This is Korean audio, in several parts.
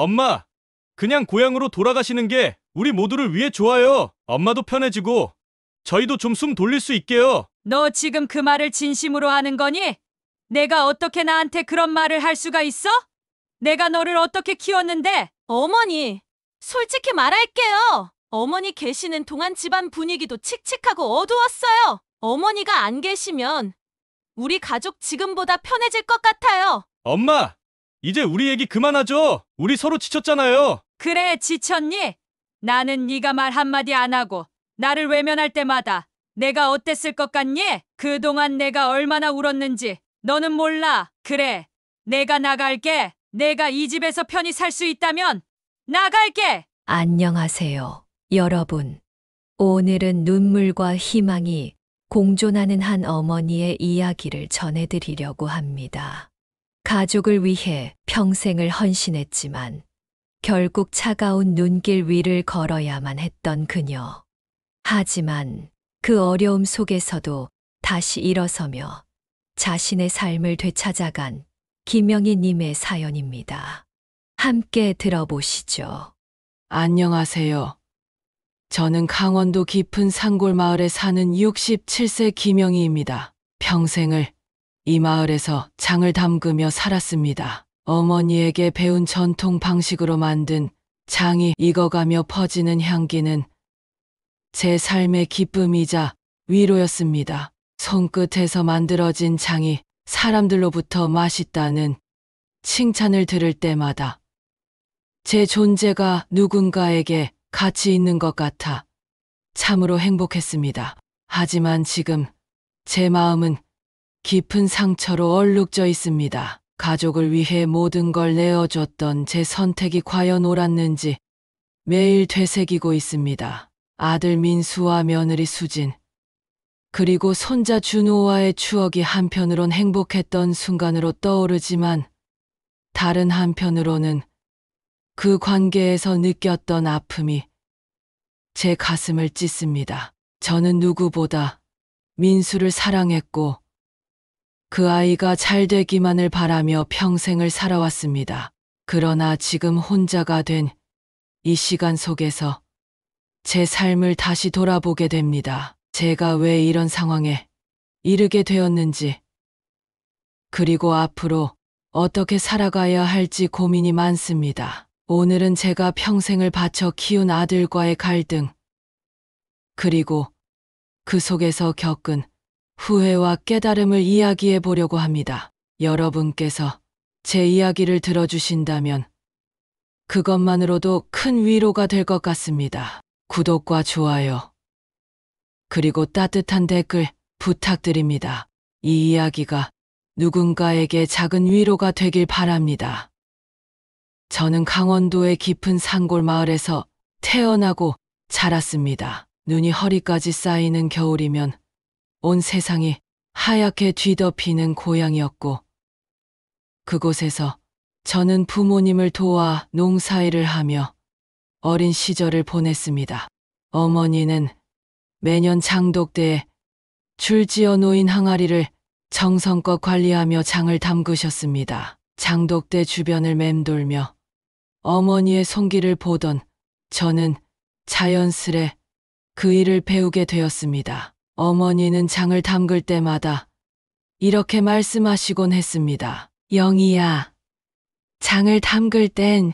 엄마, 그냥 고향으로 돌아가시는 게 우리 모두를 위해 좋아요. 엄마도 편해지고 저희도 좀 숨 돌릴 수 있게요. 너 지금 그 말을 진심으로 하는 거니? 내가 어떻게 나한테 그런 말을 할 수가 있어? 내가 너를 어떻게 키웠는데? 어머니, 솔직히 말할게요. 어머니 계시는 동안 집안 분위기도 칙칙하고 어두웠어요. 어머니가 안 계시면 우리 가족 지금보다 편해질 것 같아요. 엄마, 이제 우리 얘기 그만하죠. 우리 서로 지쳤잖아요. 그래, 지쳤니? 나는 네가 말 한마디 안 하고 나를 외면할 때마다 내가 어땠을 것 같니? 그동안 내가 얼마나 울었는지 너는 몰라. 그래, 내가 나갈게. 내가 이 집에서 편히 살 수 있다면 나갈게. 안녕하세요, 여러분. 오늘은 눈물과 희망이 공존하는 한 어머니의 이야기를 전해드리려고 합니다. 가족을 위해 평생을 헌신했지만 결국 차가운 눈길 위를 걸어야만 했던 그녀. 하지만 그 어려움 속에서도 다시 일어서며 자신의 삶을 되찾아간 김영희님의 사연입니다. 함께 들어보시죠. 안녕하세요. 저는 강원도 깊은 산골 마을에 사는 67세 김영희입니다. 평생을 이 마을에서 장을 담그며 살았습니다. 어머니에게 배운 전통 방식으로 만든 장이 익어가며 퍼지는 향기는 제 삶의 기쁨이자 위로였습니다. 손끝에서 만들어진 장이 사람들로부터 맛있다는 칭찬을 들을 때마다 제 존재가 누군가에게 가치 있는 것 같아 참으로 행복했습니다. 하지만 지금 제 마음은 깊은 상처로 얼룩져 있습니다. 가족을 위해 모든 걸 내어줬던 제 선택이 과연 옳았는지 매일 되새기고 있습니다. 아들 민수와 며느리 수진, 그리고 손자 준호와의 추억이 한편으론 행복했던 순간으로 떠오르지만 다른 한편으로는 그 관계에서 느꼈던 아픔이 제 가슴을 찢습니다. 저는 누구보다 민수를 사랑했고 그 아이가 잘 되기만을 바라며 평생을 살아왔습니다. 그러나 지금 혼자가 된 이 시간 속에서 제 삶을 다시 돌아보게 됩니다. 제가 왜 이런 상황에 이르게 되었는지, 그리고 앞으로 어떻게 살아가야 할지 고민이 많습니다. 오늘은 제가 평생을 바쳐 키운 아들과의 갈등, 그리고 그 속에서 겪은 후회와 깨달음을 이야기해 보려고 합니다. 여러분께서 제 이야기를 들어주신다면 그것만으로도 큰 위로가 될 것 같습니다. 구독과 좋아요, 그리고 따뜻한 댓글 부탁드립니다. 이 이야기가 누군가에게 작은 위로가 되길 바랍니다. 저는 강원도의 깊은 산골 마을에서 태어나고 자랐습니다. 눈이 허리까지 쌓이는 겨울이면 온 세상이 하얗게 뒤덮이는 고향이었고, 그곳에서 저는 부모님을 도와 농사일을 하며 어린 시절을 보냈습니다. 어머니는 매년 장독대에 줄지어 놓인 항아리를 정성껏 관리하며 장을 담그셨습니다. 장독대 주변을 맴돌며 어머니의 손길을 보던 저는 자연스레 그 일을 배우게 되었습니다. 어머니는 장을 담글 때마다 이렇게 말씀하시곤 했습니다. 영희야, 장을 담글 땐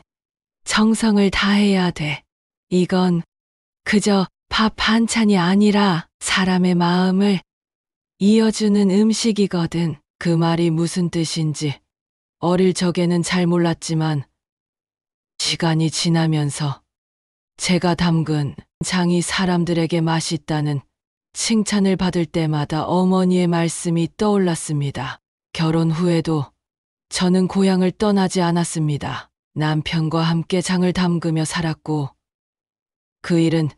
정성을 다해야 돼. 이건 그저 밥 반찬이 아니라 사람의 마음을 이어주는 음식이거든. 그 말이 무슨 뜻인지 어릴 적에는 잘 몰랐지만 시간이 지나면서 제가 담근 장이 사람들에게 맛있다는 칭찬을 받을 때마다 어머니의 말씀이 떠올랐습니다. 결혼 후에도 저는 고향을 떠나지 않았습니다. 남편과 함께 장을 담그며 살았고 그 일은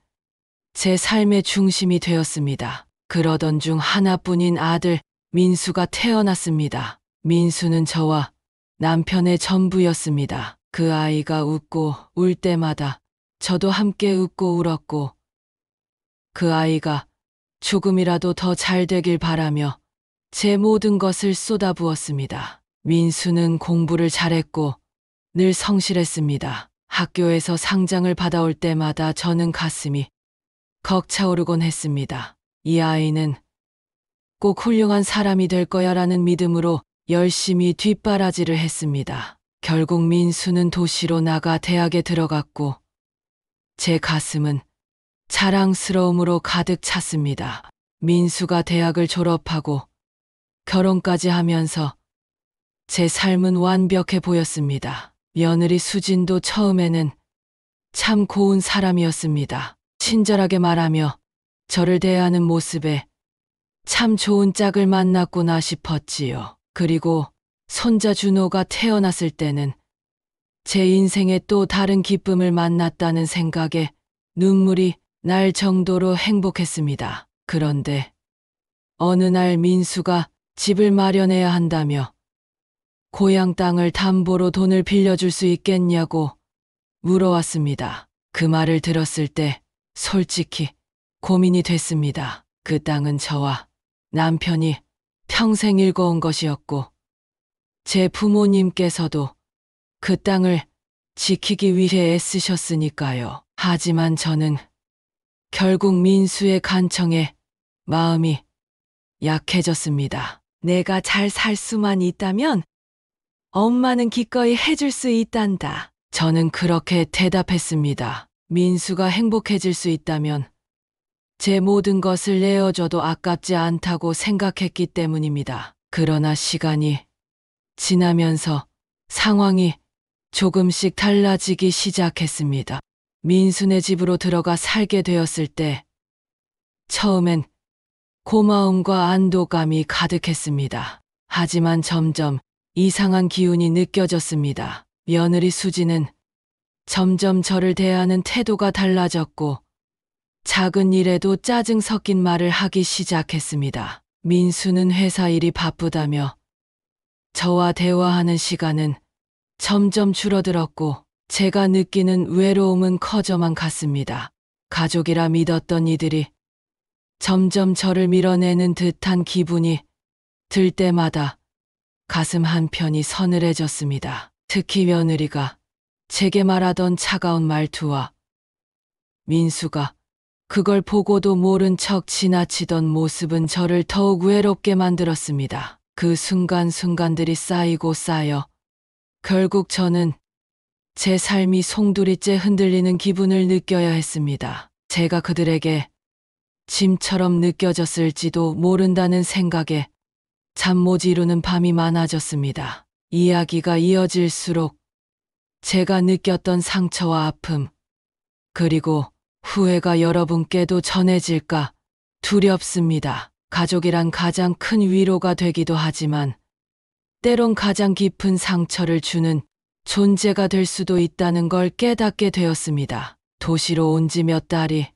제 삶의 중심이 되었습니다. 그러던 중 하나뿐인 아들 민수가 태어났습니다. 민수는 저와 남편의 전부였습니다. 그 아이가 웃고 울 때마다 저도 함께 웃고 울었고, 그 아이가 조금이라도 더 잘 되길 바라며 제 모든 것을 쏟아부었습니다. 민수는 공부를 잘했고 늘 성실했습니다. 학교에서 상장을 받아올 때마다 저는 가슴이 벅차오르곤 했습니다. 이 아이는 꼭 훌륭한 사람이 될 거야라는 믿음으로 열심히 뒷바라지를 했습니다. 결국 민수는 도시로 나가 대학에 들어갔고 제 가슴은 자랑스러움으로 가득 찼습니다. 민수가 대학을 졸업하고 결혼까지 하면서 제 삶은 완벽해 보였습니다. 며느리 수진도 처음에는 참 고운 사람이었습니다. 친절하게 말하며 저를 대하는 모습에 참 좋은 짝을 만났구나 싶었지요. 그리고 손자 준호가 태어났을 때는 제 인생에 또 다른 기쁨을 만났다는 생각에 눈물이 날 정도로 행복했습니다. 그런데 어느 날 민수가 집을 마련해야 한다며 고향 땅을 담보로 돈을 빌려줄 수 있겠냐고 물어왔습니다. 그 말을 들었을 때 솔직히 고민이 됐습니다. 그 땅은 저와 남편이 평생 일궈온 것이었고 제 부모님께서도 그 땅을 지키기 위해 애쓰셨으니까요. 하지만 저는 결국 민수의 간청에 마음이 약해졌습니다. 내가 잘 살 수만 있다면 엄마는 기꺼이 해줄 수 있단다. 저는 그렇게 대답했습니다. 민수가 행복해질 수 있다면 제 모든 것을 내어줘도 아깝지 않다고 생각했기 때문입니다. 그러나 시간이 지나면서 상황이 조금씩 달라지기 시작했습니다. 민수네 집으로 들어가 살게 되었을 때 처음엔 고마움과 안도감이 가득했습니다. 하지만 점점 이상한 기운이 느껴졌습니다. 며느리 수지는 점점 저를 대하는 태도가 달라졌고 작은 일에도 짜증 섞인 말을 하기 시작했습니다. 민수는 회사 일이 바쁘다며 저와 대화하는 시간은 점점 줄어들었고 제가 느끼는 외로움은 커져만 갔습니다. 가족이라 믿었던 이들이 점점 저를 밀어내는 듯한 기분이 들 때마다 가슴 한편이 서늘해졌습니다. 특히 며느리가 제게 말하던 차가운 말투와 민수가 그걸 보고도 모른 척 지나치던 모습은 저를 더욱 외롭게 만들었습니다. 그 순간순간들이 쌓이고 쌓여 결국 저는 제 삶이 송두리째 흔들리는 기분을 느껴야 했습니다. 제가 그들에게 짐처럼 느껴졌을지도 모른다는 생각에 잠 못 이루는 밤이 많아졌습니다. 이야기가 이어질수록 제가 느꼈던 상처와 아픔, 그리고 후회가 여러분께도 전해질까 두렵습니다. 가족이란 가장 큰 위로가 되기도 하지만 때론 가장 깊은 상처를 주는 존재가 될 수도 있다는 걸 깨닫게 되었습니다. 도시로 온 지 몇 달이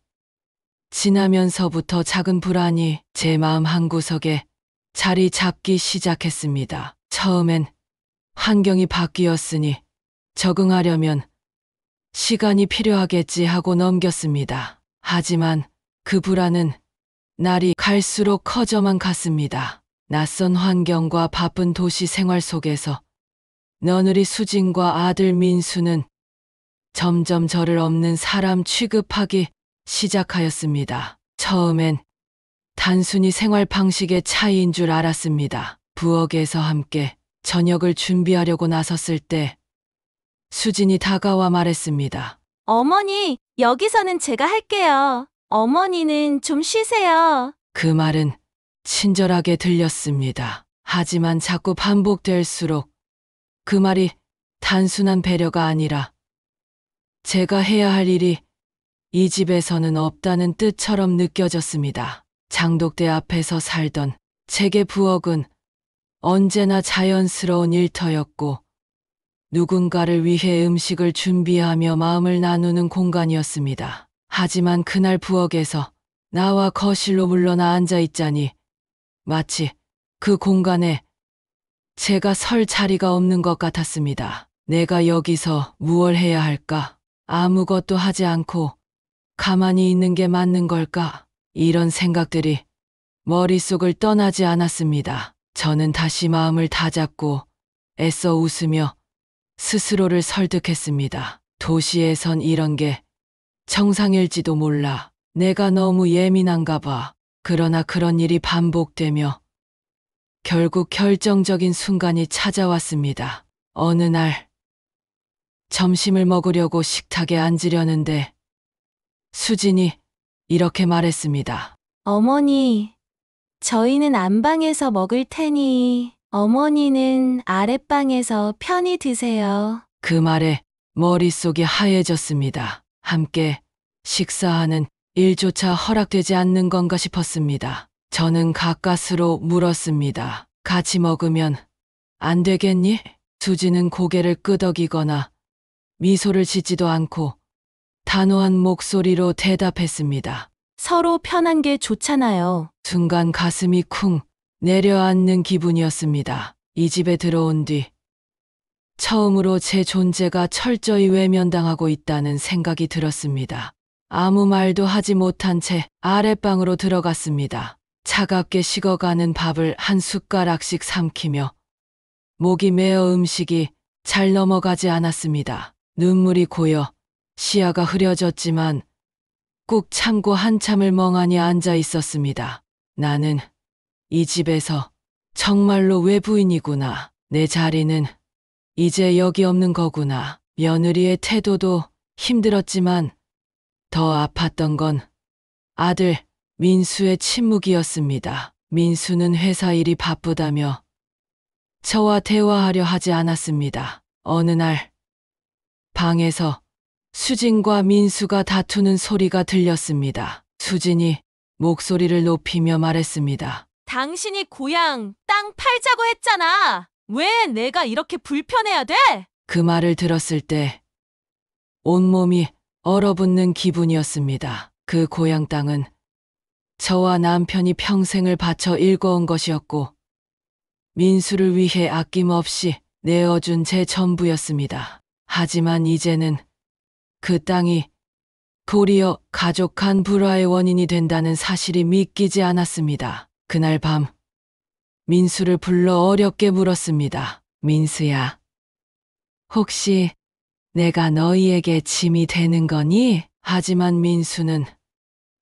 지나면서부터 작은 불안이 제 마음 한구석에 자리 잡기 시작했습니다. 처음엔 환경이 바뀌었으니 적응하려면 시간이 필요하겠지 하고 넘겼습니다. 하지만 그 불안은 날이 갈수록 커져만 갔습니다. 낯선 환경과 바쁜 도시 생활 속에서 며느리 수진과 아들 민수는 점점 저를 없는 사람 취급하기 시작하였습니다. 처음엔 단순히 생활 방식의 차이인 줄 알았습니다. 부엌에서 함께 저녁을 준비하려고 나섰을 때 수진이 다가와 말했습니다. 어머니, 여기서는 제가 할게요. 어머니는 좀 쉬세요. 그 말은 친절하게 들렸습니다. 하지만 자꾸 반복될수록 그 말이 단순한 배려가 아니라 제가 해야 할 일이 이 집에서는 없다는 뜻처럼 느껴졌습니다. 장독대 앞에서 살던 제게 부엌은 언제나 자연스러운 일터였고 누군가를 위해 음식을 준비하며 마음을 나누는 공간이었습니다. 하지만 그날 부엌에서 나와 거실로 물러나 앉아 있자니 마치 그 공간에 제가 설 자리가 없는 것 같았습니다. 내가 여기서 무얼 해야 할까? 아무것도 하지 않고 가만히 있는 게 맞는 걸까? 이런 생각들이 머릿속을 떠나지 않았습니다. 저는 다시 마음을 다잡고 애써 웃으며 스스로를 설득했습니다. 도시에선 이런 게 정상일지도 몰라. 내가 너무 예민한가 봐. 그러나 그런 일이 반복되며 결국 결정적인 순간이 찾아왔습니다. 어느 날 점심을 먹으려고 식탁에 앉으려는데 수진이 이렇게 말했습니다. 어머니, 저희는 안방에서 먹을 테니 어머니는 아랫방에서 편히 드세요. 그 말에 머릿속이 하얘졌습니다. 함께 식사하는 일조차 허락되지 않는 건가 싶었습니다. 저는 가까스로 물었습니다. 같이 먹으면 안 되겠니? 수지는 고개를 끄덕이거나 미소를 짓지도 않고 단호한 목소리로 대답했습니다. 서로 편한 게 좋잖아요. 순간 가슴이 쿵 내려앉는 기분이었습니다. 이 집에 들어온 뒤 처음으로 제 존재가 철저히 외면당하고 있다는 생각이 들었습니다. 아무 말도 하지 못한 채 아랫방으로 들어갔습니다. 차갑게 식어가는 밥을 한 숟가락씩 삼키며 목이 메어 음식이 잘 넘어가지 않았습니다. 눈물이 고여 시야가 흐려졌지만 꾹 참고 한참을 멍하니 앉아 있었습니다. 나는 이 집에서 정말로 외부인이구나. 내 자리는 이제 여기 없는 거구나. 며느리의 태도도 힘들었지만 더 아팠던 건 아들 민수의 침묵이었습니다. 민수는 회사 일이 바쁘다며 저와 대화하려 하지 않았습니다. 어느 날 방에서 수진과 민수가 다투는 소리가 들렸습니다. 수진이 목소리를 높이며 말했습니다. 당신이 고향 땅 팔자고 했잖아. 왜 내가 이렇게 불편해야 돼? 그 말을 들었을 때 온몸이 얼어붙는 기분이었습니다. 그 고향 땅은 저와 남편이 평생을 바쳐 일궈온 것이었고 민수를 위해 아낌없이 내어준 제 전부였습니다. 하지만 이제는 그 땅이 도리어 가족간 불화의 원인이 된다는 사실이 믿기지 않았습니다. 그날 밤 민수를 불러 어렵게 물었습니다. 민수야, 혹시 내가 너희에게 짐이 되는 거니? 하지만 민수는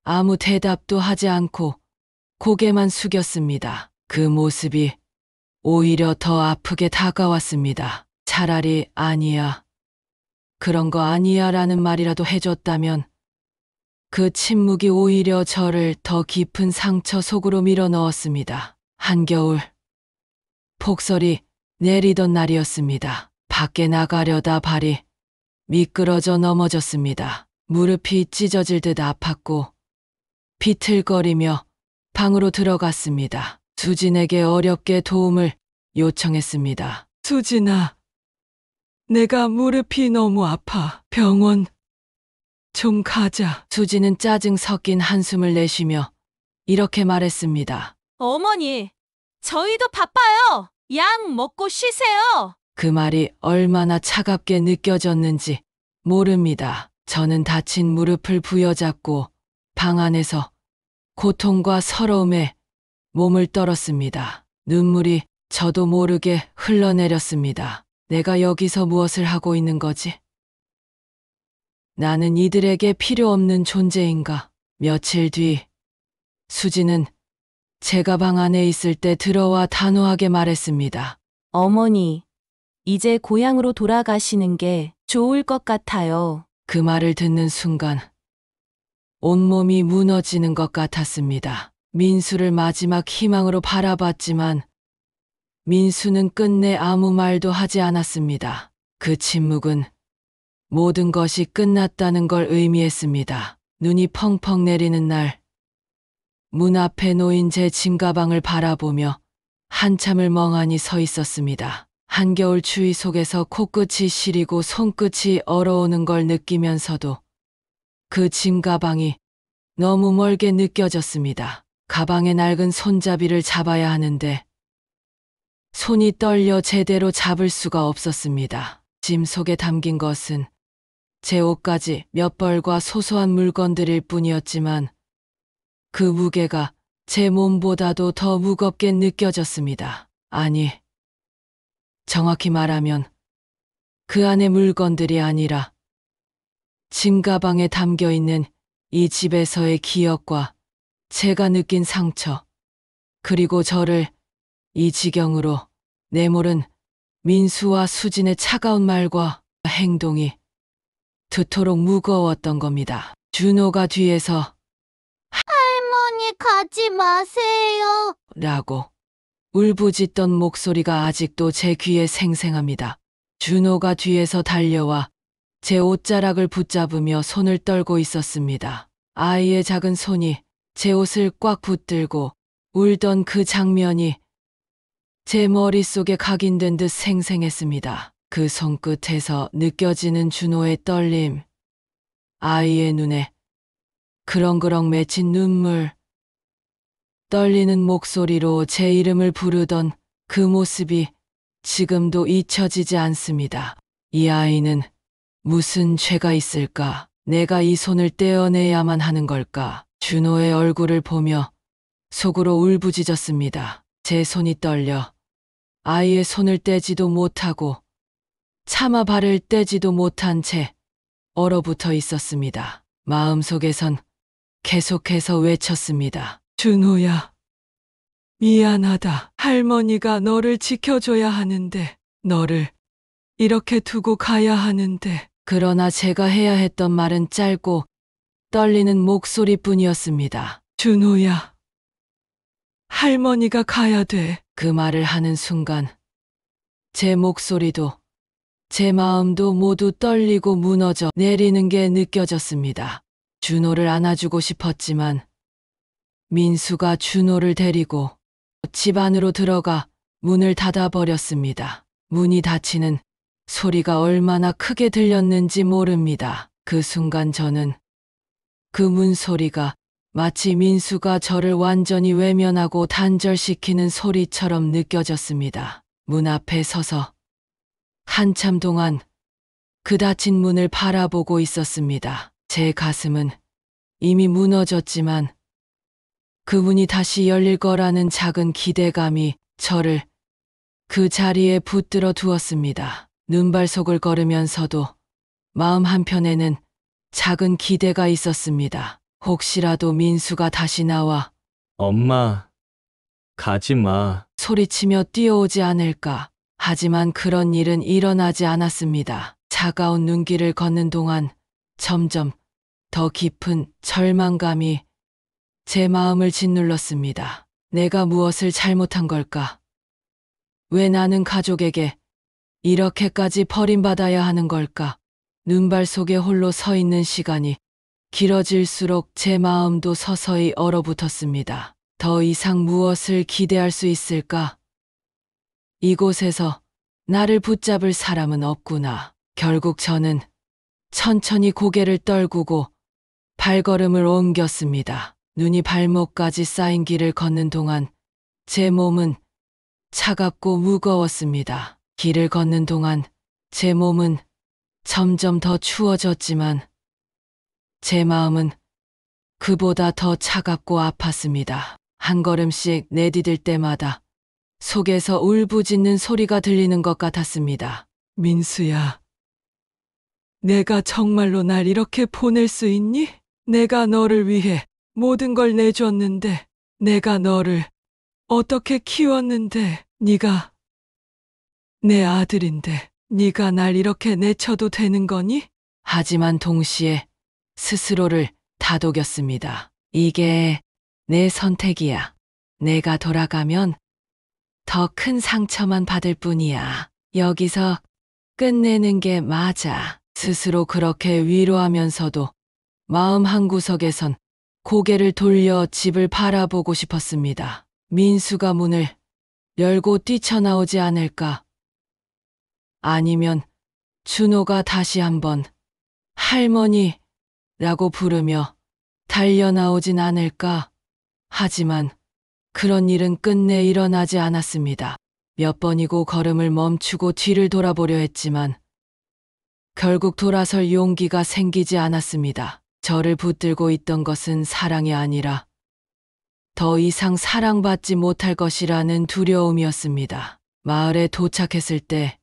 아무 대답도 하지 않고 고개만 숙였습니다. 그 모습이 오히려 더 아프게 다가왔습니다. 차라리 아니야, 그런 거 아니야 라는 말이라도 해줬다면 그 침묵이 오히려 저를 더 깊은 상처 속으로 밀어 넣었습니다. 한겨울 폭설이 내리던 날이었습니다. 밖에 나가려다 발이 미끄러져 넘어졌습니다. 무릎이 찢어질 듯 아팠고 비틀거리며 방으로 들어갔습니다. 수진에게 어렵게 도움을 요청했습니다. 수진아, 내가 무릎이 너무 아파. 병원 좀 가자. 수진은 짜증 섞인 한숨을 내쉬며 이렇게 말했습니다. 어머니, 저희도 바빠요. 약 먹고 쉬세요. 그 말이 얼마나 차갑게 느껴졌는지 모릅니다. 저는 다친 무릎을 부여잡고 방 안에서 고통과 서러움에 몸을 떨었습니다. 눈물이 저도 모르게 흘러내렸습니다. 내가 여기서 무엇을 하고 있는 거지? 나는 이들에게 필요 없는 존재인가? 며칠 뒤 수지는 제가 방 안에 있을 때 들어와 단호하게 말했습니다. 어머니, 이제 고향으로 돌아가시는 게 좋을 것 같아요. 그 말을 듣는 순간 온몸이 무너지는 것 같았습니다. 민수를 마지막 희망으로 바라봤지만 민수는 끝내 아무 말도 하지 않았습니다. 그 침묵은 모든 것이 끝났다는 걸 의미했습니다. 눈이 펑펑 내리는 날, 문 앞에 놓인 제 짐가방을 바라보며 한참을 멍하니 서 있었습니다. 한겨울 추위 속에서 코끝이 시리고 손끝이 얼어오는 걸 느끼면서도 그 짐가방이 너무 멀게 느껴졌습니다. 가방의 낡은 손잡이를 잡아야 하는데 손이 떨려 제대로 잡을 수가 없었습니다. 짐 속에 담긴 것은 제 옷까지 몇 벌과 소소한 물건들일 뿐이었지만 그 무게가 제 몸보다도 더 무겁게 느껴졌습니다. 아니, 정확히 말하면 그 안에 물건들이 아니라 짐가방에 담겨 있는 이 집에서의 기억과 제가 느낀 상처, 그리고 저를 이 지경으로 내몰은 민수와 수진의 차가운 말과 행동이 그토록 무거웠던 겁니다. 준호가 뒤에서 할머니 가지 마세요. 라고 울부짖던 목소리가 아직도 제 귀에 생생합니다. 준호가 뒤에서 달려와 제 옷자락을 붙잡으며 손을 떨고 있었습니다. 아이의 작은 손이 제 옷을 꽉 붙들고 울던 그 장면이 제 머릿속에 각인된 듯 생생했습니다. 그 손끝에서 느껴지는 준호의 떨림, 아이의 눈에 그렁그렁 맺힌 눈물, 떨리는 목소리로 제 이름을 부르던 그 모습이 지금도 잊혀지지 않습니다. 이 아이는 무슨 죄가 있을까? 내가 이 손을 떼어내야만 하는 걸까? 준호의 얼굴을 보며 속으로 울부짖었습니다. 제 손이 떨려 아이의 손을 떼지도 못하고 차마 발을 떼지도 못한 채 얼어붙어 있었습니다. 마음속에선 계속해서 외쳤습니다. 준호야, 미안하다. 할머니가 너를 지켜줘야 하는데, 너를 이렇게 두고 가야 하는데. 그러나 제가 해야 했던 말은 짧고 떨리는 목소리뿐이었습니다. 준호야, 할머니가 가야 돼. 그 말을 하는 순간 제 목소리도 제 마음도 모두 떨리고 무너져 내리는 게 느껴졌습니다. 준호를 안아주고 싶었지만 민수가 준호를 데리고 집 안으로 들어가 문을 닫아버렸습니다. 문이 닫히는 소리가 얼마나 크게 들렸는지 모릅니다. 그 순간 저는 그 문소리가 마치 민수가 저를 완전히 외면하고 단절시키는 소리처럼 느껴졌습니다. 문 앞에 서서 한참 동안 그 닫힌 문을 바라보고 있었습니다. 제 가슴은 이미 무너졌지만 그 문이 다시 열릴 거라는 작은 기대감이 저를 그 자리에 붙들어 두었습니다. 눈발속을 걸으면서도 마음 한편에는 작은 기대가 있었습니다. 혹시라도 민수가 다시 나와 엄마, 가지 마. 소리치며 뛰어오지 않을까. 하지만 그런 일은 일어나지 않았습니다. 차가운 눈길을 걷는 동안 점점 더 깊은 절망감이 제 마음을 짓눌렀습니다. 내가 무엇을 잘못한 걸까? 왜 나는 가족에게 이렇게까지 버림받아야 하는 걸까? 눈발 속에 홀로 서 있는 시간이 길어질수록 제 마음도 서서히 얼어붙었습니다. 더 이상 무엇을 기대할 수 있을까? 이곳에서 나를 붙잡을 사람은 없구나. 결국 저는 천천히 고개를 떨구고 발걸음을 옮겼습니다. 눈이 발목까지 쌓인 길을 걷는 동안 제 몸은 차갑고 무거웠습니다. 길을 걷는 동안 제 몸은 점점 더 추워졌지만 제 마음은 그보다 더 차갑고 아팠습니다. 한 걸음씩 내디딜 때마다 속에서 울부짖는 소리가 들리는 것 같았습니다. 민수야, 내가 정말로 날 이렇게 보낼 수 있니? 내가 너를 위해 모든 걸 내줬는데, 내가 너를 어떻게 키웠는데, 네가 내 아들인데 네가 날 이렇게 내쳐도 되는 거니? 하지만 동시에 스스로를 다독였습니다. 이게 내 선택이야. 내가 돌아가면 더 큰 상처만 받을 뿐이야. 여기서 끝내는 게 맞아. 스스로 그렇게 위로하면서도 마음 한구석에선 고개를 돌려 집을 바라보고 싶었습니다. 민수가 문을 열고 뛰쳐나오지 않을까? 아니면 준호가 다시 한번 할머니라고 부르며 달려나오진 않을까? 하지만 그런 일은 끝내 일어나지 않았습니다. 몇 번이고 걸음을 멈추고 뒤를 돌아보려 했지만 결국 돌아설 용기가 생기지 않았습니다. 저를 붙들고 있던 것은 사랑이 아니라 더 이상 사랑받지 못할 것이라는 두려움이었습니다. 마을에 도착했을 때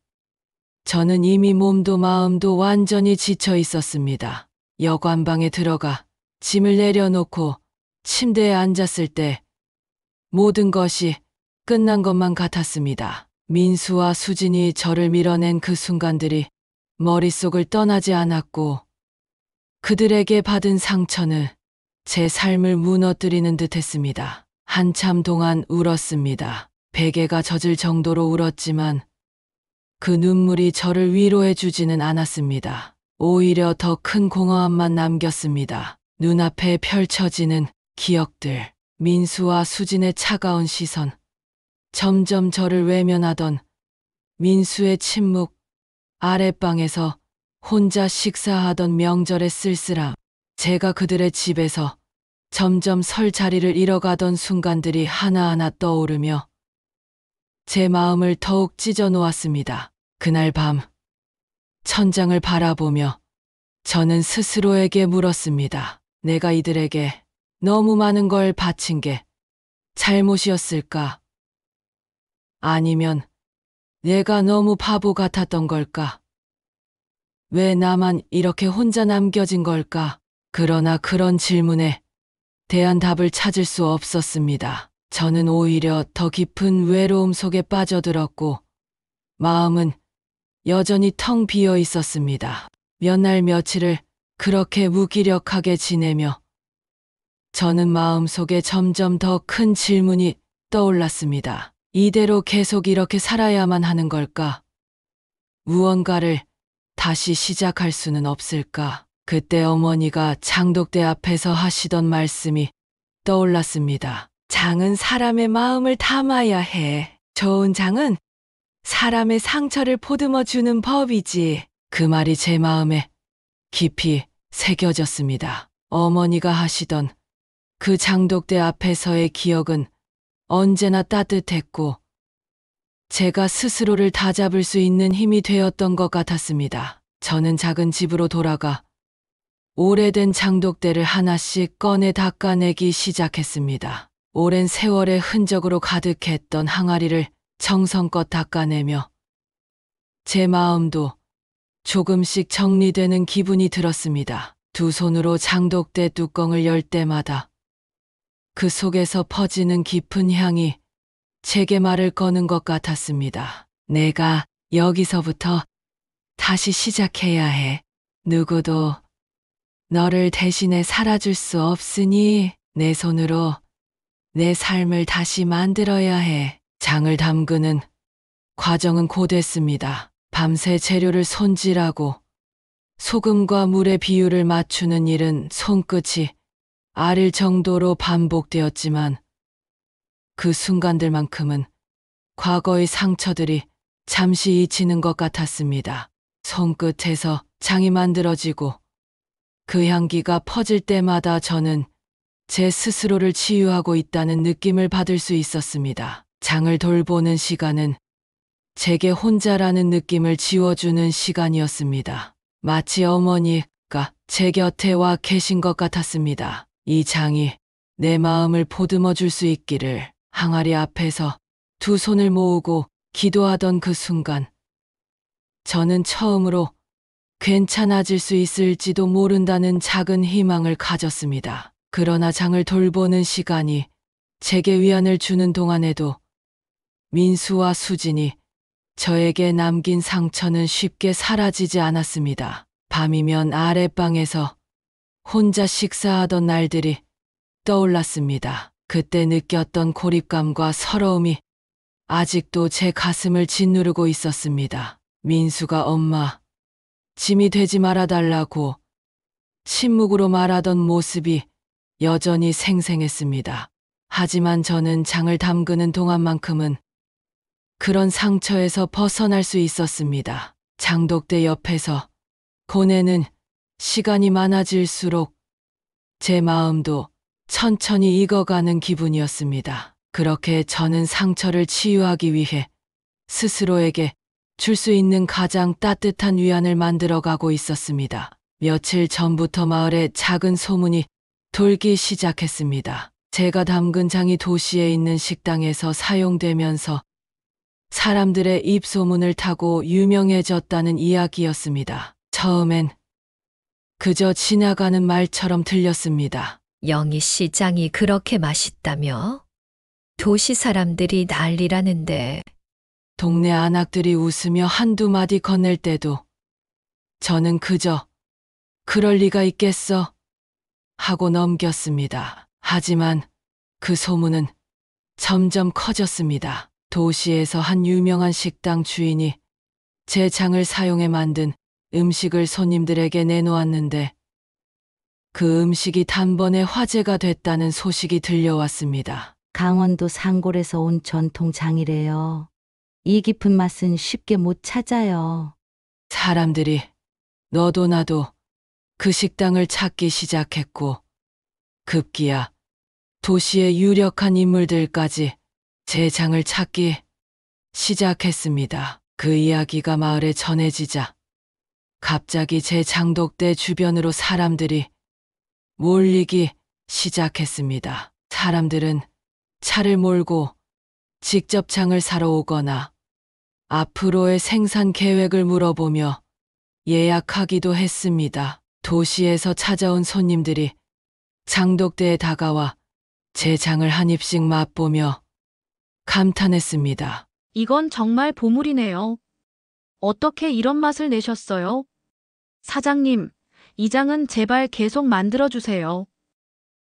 저는 이미 몸도 마음도 완전히 지쳐 있었습니다. 여관방에 들어가 짐을 내려놓고 침대에 앉았을 때 모든 것이 끝난 것만 같았습니다. 민수와 수진이 저를 밀어낸 그 순간들이 머릿속을 떠나지 않았고 그들에게 받은 상처는 제 삶을 무너뜨리는 듯 했습니다. 한참 동안 울었습니다. 베개가 젖을 정도로 울었지만 그 눈물이 저를 위로해 주지는 않았습니다. 오히려 더 큰 공허함만 남겼습니다. 눈앞에 펼쳐지는 기억들, 민수와 수진의 차가운 시선, 점점 저를 외면하던 민수의 침묵, 아랫방에서 혼자 식사하던 명절의 쓸쓸함, 제가 그들의 집에서 점점 설 자리를 잃어가던 순간들이 하나하나 떠오르며 제 마음을 더욱 찢어 놓았습니다. 그날 밤, 천장을 바라보며 저는 스스로에게 물었습니다. 내가 이들에게 너무 많은 걸 바친 게 잘못이었을까? 아니면 내가 너무 바보 같았던 걸까? 왜 나만 이렇게 혼자 남겨진 걸까? 그러나 그런 질문에 대한 답을 찾을 수 없었습니다. 저는 오히려 더 깊은 외로움 속에 빠져들었고 마음은 여전히 텅 비어 있었습니다. 몇 날 며칠을 그렇게 무기력하게 지내며 저는 마음속에 점점 더 큰 질문이 떠올랐습니다. 이대로 계속 이렇게 살아야만 하는 걸까? 무언가를 다시 시작할 수는 없을까? 그때 어머니가 장독대 앞에서 하시던 말씀이 떠올랐습니다. 장은 사람의 마음을 담아야 해. 좋은 장은 사람의 상처를 보듬어 주는 법이지. 그 말이 제 마음에 깊이 새겨졌습니다. 어머니가 하시던 그 장독대 앞에서의 기억은 언제나 따뜻했고 제가 스스로를 다잡을 수 있는 힘이 되었던 것 같았습니다. 저는 작은 집으로 돌아가 오래된 장독대를 하나씩 꺼내 닦아내기 시작했습니다. 오랜 세월의 흔적으로 가득했던 항아리를 정성껏 닦아내며 제 마음도 조금씩 정리되는 기분이 들었습니다. 두 손으로 장독대 뚜껑을 열 때마다 그 속에서 퍼지는 깊은 향이 제게 말을 거는 것 같았습니다. 내가 여기서부터 다시 시작해야 해. 누구도 너를 대신해 살아줄 수 없으니 내 손으로 내 삶을 다시 만들어야 해. 장을 담그는 과정은 고됐습니다. 밤새 재료를 손질하고 소금과 물의 비율을 맞추는 일은 손끝이 아릴 정도로 반복되었지만 그 순간들만큼은 과거의 상처들이 잠시 잊히는 것 같았습니다. 손끝에서 장이 만들어지고 그 향기가 퍼질 때마다 저는 제 스스로를 치유하고 있다는 느낌을 받을 수 있었습니다. 장을 돌보는 시간은 제게 혼자라는 느낌을 지워주는 시간이었습니다. 마치 어머니가 제 곁에 와 계신 것 같았습니다. 이 장이 내 마음을 보듬어 줄 수 있기를. 항아리 앞에서 두 손을 모으고 기도하던 그 순간 저는 처음으로 괜찮아질 수 있을지도 모른다는 작은 희망을 가졌습니다. 그러나 장을 돌보는 시간이 제게 위안을 주는 동안에도 민수와 수진이 저에게 남긴 상처는 쉽게 사라지지 않았습니다. 밤이면 아랫방에서 혼자 식사하던 날들이 떠올랐습니다. 그때 느꼈던 고립감과 서러움이 아직도 제 가슴을 짓누르고 있었습니다. 민수가 엄마, 짐이 되지 말아달라고 침묵으로 말하던 모습이 여전히 생생했습니다. 하지만 저는 장을 담그는 동안만큼은 그런 상처에서 벗어날 수 있었습니다. 장독대 옆에서 보내는 시간이 많아질수록 제 마음도 천천히 익어가는 기분이었습니다. 그렇게 저는 상처를 치유하기 위해 스스로에게 줄 수 있는 가장 따뜻한 위안을 만들어가고 있었습니다. 며칠 전부터 마을에 작은 소문이 돌기 시작했습니다. 제가 담근 장이 도시에 있는 식당에서 사용되면서 사람들의 입소문을 타고 유명해졌다는 이야기였습니다. 처음엔 그저 지나가는 말처럼 들렸습니다. 영희 씨 짱이 그렇게 맛있다며? 도시 사람들이 난리라는데. 동네 아낙들이 웃으며 한두 마디 건넬 때도 저는 그저 그럴 리가 있겠어 하고 넘겼습니다. 하지만 그 소문은 점점 커졌습니다. 도시에서 한 유명한 식당 주인이 제 장을 사용해 만든 음식을 손님들에게 내놓았는데 그 음식이 단번에 화제가 됐다는 소식이 들려왔습니다. 강원도 상골에서 온 전통 장이래요. 이 깊은 맛은 쉽게 못 찾아요. 사람들이 너도 나도 그 식당을 찾기 시작했고 급기야 도시의 유력한 인물들까지 제 장을 찾기 시작했습니다. 그 이야기가 마을에 전해지자 갑자기 제 장독대 주변으로 사람들이 몰리기 시작했습니다. 사람들은 차를 몰고 직접 장을 사러 오거나 앞으로의 생산 계획을 물어보며 예약하기도 했습니다. 도시에서 찾아온 손님들이 장독대에 다가와 제 장을 한 입씩 맛보며 감탄했습니다. 이건 정말 보물이네요. 어떻게 이런 맛을 내셨어요? 사장님, 이 장은 제발 계속 만들어주세요.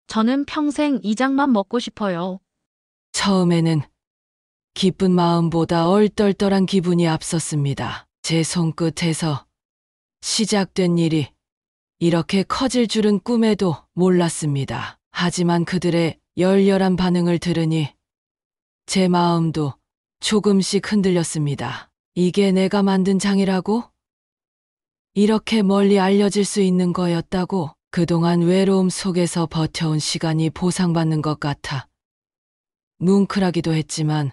저는 평생 이 장만 먹고 싶어요. 처음에는 기쁜 마음보다 얼떨떨한 기분이 앞섰습니다. 제 손끝에서 시작된 일이 이렇게 커질 줄은 꿈에도 몰랐습니다. 하지만 그들의 열렬한 반응을 들으니 제 마음도 조금씩 흔들렸습니다. 이게 내가 만든 장이라고? 이렇게 멀리 알려질 수 있는 거였다고? 그동안 외로움 속에서 버텨온 시간이 보상받는 것 같아 뭉클하기도 했지만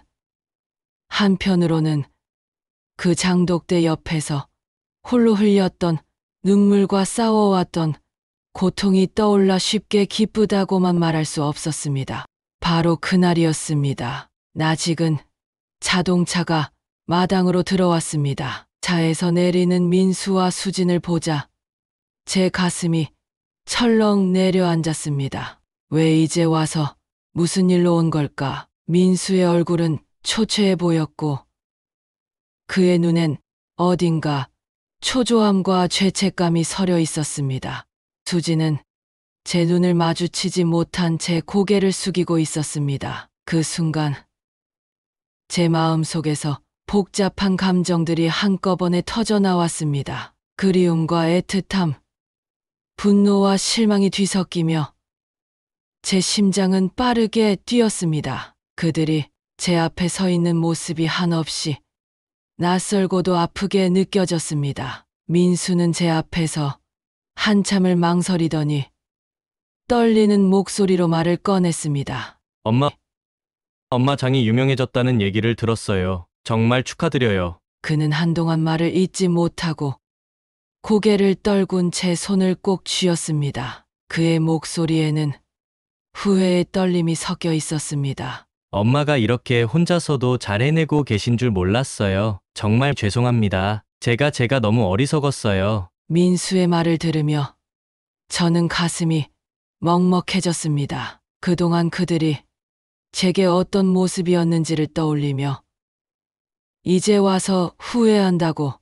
한편으로는 그 장독대 옆에서 홀로 흘렸던 눈물과 싸워왔던 고통이 떠올라 쉽게 기쁘다고만 말할 수 없었습니다. 바로 그날이었습니다. 낯익은 자동차가 마당으로 들어왔습니다. 차에서 내리는 민수와 수진을 보자 제 가슴이 철렁 내려앉았습니다. 왜 이제 와서 무슨 일로 온 걸까? 민수의 얼굴은 초췌해 보였고 그의 눈엔 어딘가 초조함과 죄책감이 서려 있었습니다. 수진은 제 눈을 마주치지 못한 채 고개를 숙이고 있었습니다. 그 순간 제 마음속에서 복잡한 감정들이 한꺼번에 터져 나왔습니다. 그리움과 애틋함, 분노와 실망이 뒤섞이며 제 심장은 빠르게 뛰었습니다. 그들이 제 앞에 서 있는 모습이 한없이 낯설고도 아프게 느껴졌습니다. 민수는 제 앞에서 한참을 망설이더니 떨리는 목소리로 말을 꺼냈습니다. 엄마 장이 유명해졌다는 얘기를 들었어요. 정말 축하드려요. 그는 한동안 말을 잇지 못하고 고개를 떨군 제 손을 꼭 쥐었습니다. 그의 목소리에는 후회의 떨림이 섞여 있었습니다. 엄마가 이렇게 혼자서도 잘 해내고 계신 줄 몰랐어요. 정말 죄송합니다. 제가 너무 어리석었어요. 민수의 말을 들으며 저는 가슴이 먹먹해졌습니다. 그동안 그들이 제게 어떤 모습이었는지를 떠올리며 이제 와서 후회한다고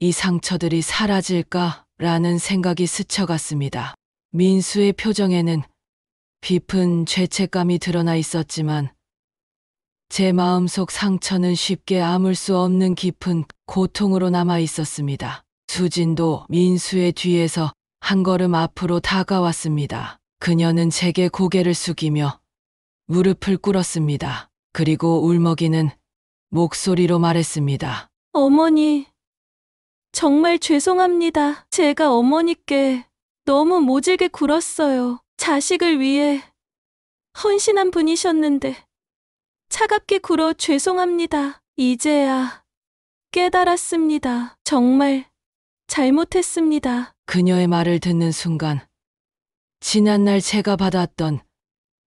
이 상처들이 사라질까라는 생각이 스쳐갔습니다. 민수의 표정에는 깊은 죄책감이 드러나 있었지만 제 마음속 상처는 쉽게 아물 수 없는 깊은 고통으로 남아 있었습니다. 수진도 민수의 뒤에서 한 걸음 앞으로 다가왔습니다. 그녀는 제게 고개를 숙이며 무릎을 꿇었습니다. 그리고 울먹이는 목소리로 말했습니다. 어머니, 정말 죄송합니다. 제가 어머니께 너무 모질게 굴었어요. 자식을 위해 헌신한 분이셨는데 차갑게 굴어 죄송합니다. 이제야 깨달았습니다. 정말 잘못했습니다. 그녀의 말을 듣는 순간 지난날 제가 받았던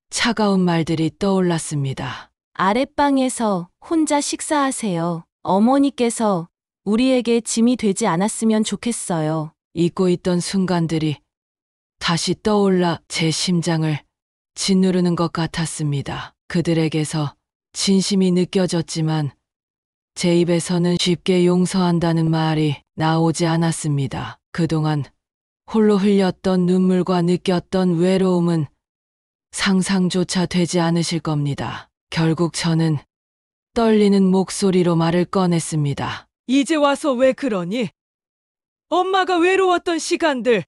차가운 말들이 떠올랐습니다. 아랫방에서 혼자 식사하세요. 어머니께서 우리에게 짐이 되지 않았으면 좋겠어요. 잊고 있던 순간들이 다시 떠올라 제 심장을 짓누르는 것 같았습니다. 그들에게서 진심이 느껴졌지만 제 입에서는 쉽게 용서한다는 말이 나오지 않았습니다. 그동안 홀로 흘렸던 눈물과 느꼈던 외로움은 상상조차 되지 않으실 겁니다. 결국 저는 떨리는 목소리로 말을 꺼냈습니다. 이제 와서 왜 그러니? 엄마가 외로웠던 시간들,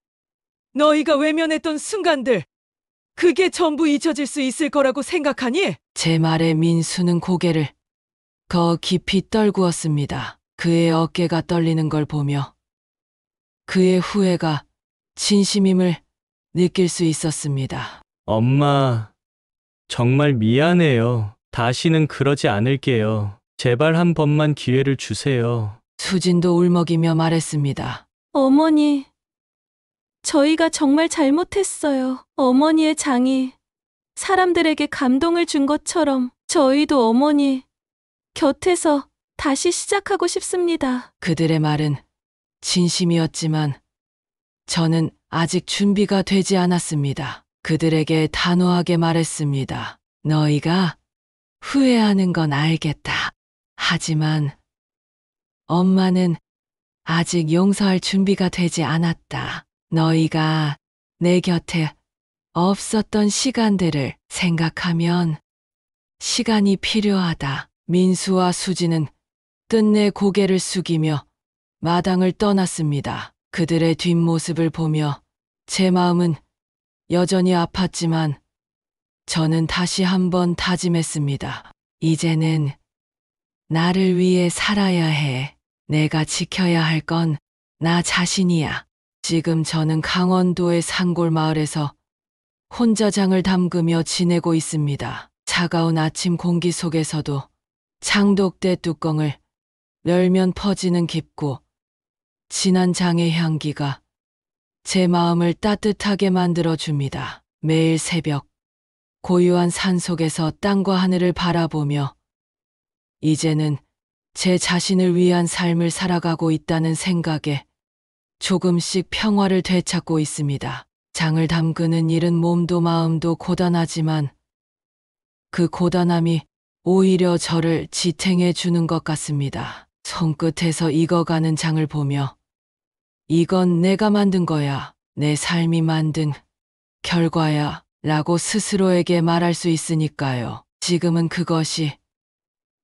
너희가 외면했던 순간들, 그게 전부 잊혀질 수 있을 거라고 생각하니? 제 말에 민수는 고개를 더 깊이 떨구었습니다. 그의 어깨가 떨리는 걸 보며 그의 후회가 진심임을 느낄 수 있었습니다. 엄마, 정말 미안해요. 다시는 그러지 않을게요. 제발 한 번만 기회를 주세요. 수진도 울먹이며 말했습니다. 어머니, 저희가 정말 잘못했어요. 어머니의 장이 사람들에게 감동을 준 것처럼 저희도 어머니 곁에서 다시 시작하고 싶습니다. 그들의 말은 진심이었지만 저는 아직 준비가 되지 않았습니다. 그들에게 단호하게 말했습니다. 너희가 후회하는 건 알겠다. 하지만 엄마는 아직 용서할 준비가 되지 않았다. 너희가 내 곁에 없었던 시간들을 생각하면 시간이 필요하다. 민수와 수지는 끝내 고개를 숙이며 마당을 떠났습니다. 그들의 뒷모습을 보며 제 마음은 여전히 아팠지만 저는 다시 한번 다짐했습니다. 이제는 나를 위해 살아야 해. 내가 지켜야 할 건 나 자신이야. 지금 저는 강원도의 산골 마을에서 혼자 장을 담그며 지내고 있습니다. 차가운 아침 공기 속에서도 장독대 뚜껑을 열면 퍼지는 깊고 진한 장의 향기가 제 마음을 따뜻하게 만들어줍니다. 매일 새벽 고요한 산속에서 땅과 하늘을 바라보며 이제는 제 자신을 위한 삶을 살아가고 있다는 생각에 조금씩 평화를 되찾고 있습니다. 장을 담그는 일은 몸도 마음도 고단하지만 그 고단함이 오히려 저를 지탱해 주는 것 같습니다. 손끝에서 익어가는 장을 보며 이건 내가 만든 거야. 내 삶이 만든 결과야. 라고 스스로에게 말할 수 있으니까요. 지금은 그것이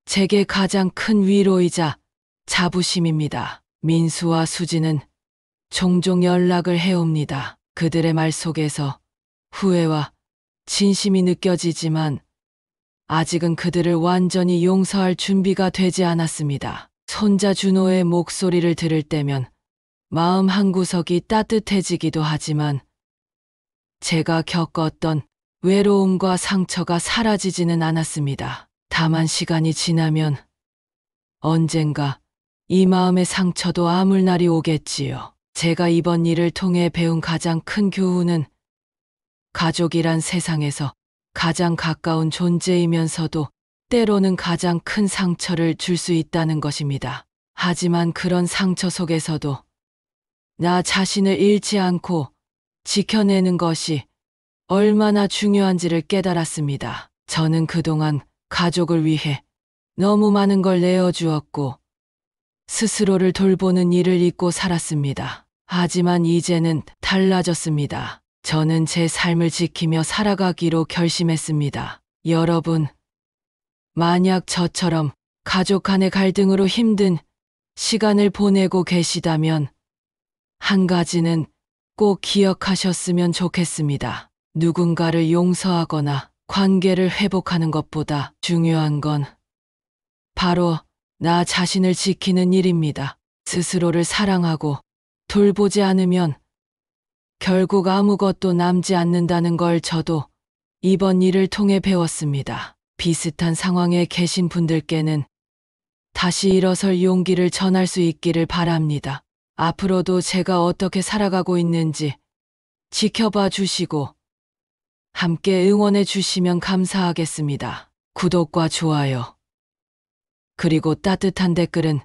제게 가장 큰 위로이자 자부심입니다. 민수와 수지는 종종 연락을 해옵니다. 그들의 말 속에서 후회와 진심이 느껴지지만 아직은 그들을 완전히 용서할 준비가 되지 않았습니다. 손자 준호의 목소리를 들을 때면 마음 한구석이 따뜻해지기도 하지만 제가 겪었던 외로움과 상처가 사라지지는 않았습니다. 다만 시간이 지나면 언젠가 이 마음의 상처도 아물 날이 오겠지요. 제가 이번 일을 통해 배운 가장 큰 교훈은 가족이란 세상에서 가장 가까운 존재이면서도 때로는 가장 큰 상처를 줄 수 있다는 것입니다. 하지만 그런 상처 속에서도 나 자신을 잃지 않고 지켜내는 것이 얼마나 중요한지를 깨달았습니다. 저는 그동안 가족을 위해 너무 많은 걸 내어주었고 스스로를 돌보는 일을 잊고 살았습니다. 하지만 이제는 달라졌습니다. 저는 제 삶을 지키며 살아가기로 결심했습니다. 여러분, 만약 저처럼 가족 간의 갈등으로 힘든 시간을 보내고 계시다면 한 가지는 꼭 기억하셨으면 좋겠습니다. 누군가를 용서하거나 관계를 회복하는 것보다 중요한 건 바로 나 자신을 지키는 일입니다. 스스로를 사랑하고 돌보지 않으면 결국 아무것도 남지 않는다는 걸 저도 이번 일을 통해 배웠습니다. 비슷한 상황에 계신 분들께는 다시 일어설 용기를 전할 수 있기를 바랍니다. 앞으로도 제가 어떻게 살아가고 있는지 지켜봐 주시고 함께 응원해 주시면 감사하겠습니다. 구독과 좋아요, 그리고 따뜻한 댓글은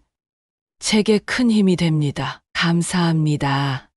제게 큰 힘이 됩니다. 감사합니다.